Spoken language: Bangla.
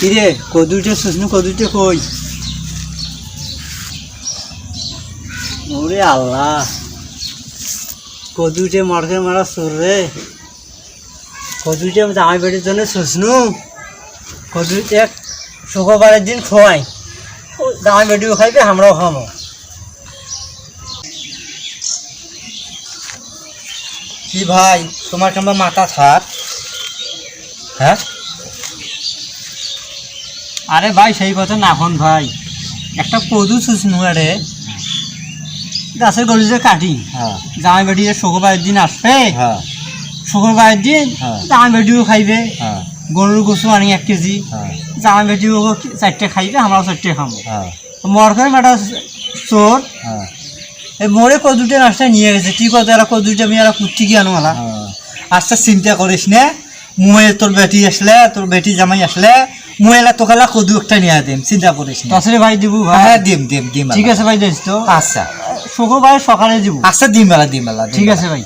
কিরে কদুটে শুশনু কদুটে কই? ওরে আল্লাহ, কদুটে মারকে মারা সুর রে। কদুটে জামাই বেটির জন্য শুশনু কদুটে শুক্রবারের দিন খোয়াই, জামাই বেটিও খাইবে আমরাও খাবো। কি ভাই তোমার কেমন মাথা থাক? হ্যাঁ আরে ভাই সেই কথা না এখন ভাই, একটা কদু শুশনু আরে গাছের গলি যে কাটি, হ্যাঁ জামাই বেটি শুক্রবারের দিন আসবে, হ্যাঁ শুক্রবারের দিন হ্যাঁ জামাই বেটিও খাইবে, হ্যাঁ গরুর গোসু আনি 1 কেজি, হ্যাঁ জামাই বেটিও 4টে খাইবে, আমরাও 4টে খাবো। হ্যাঁ মর করে একটা চোর হ্যাঁ এই মোড়ে কদুটে নাচটা নিয়ে গেছে। কি কথা এরা কদুটে আমি এরা কুটি কি আনো মালা। আচ্ছা চিন্তা করিস না, মুয়ে তোর বেটি আসলে, তোর বেটি জামাই আসলে মুয়ে এলা তোকালা কদু একটা নিয়ে দিম, চিন্তা করিস না। তাছাড়া ভাই দিব ভাই। হ্যাঁ দিম দিম দিম। ঠিক আছে ভাই, দিস তো আচ্ছা শুক্রবার সকালে দিব। আচ্ছা দিম বেলা দিম বেলা। ঠিক আছে ভাই।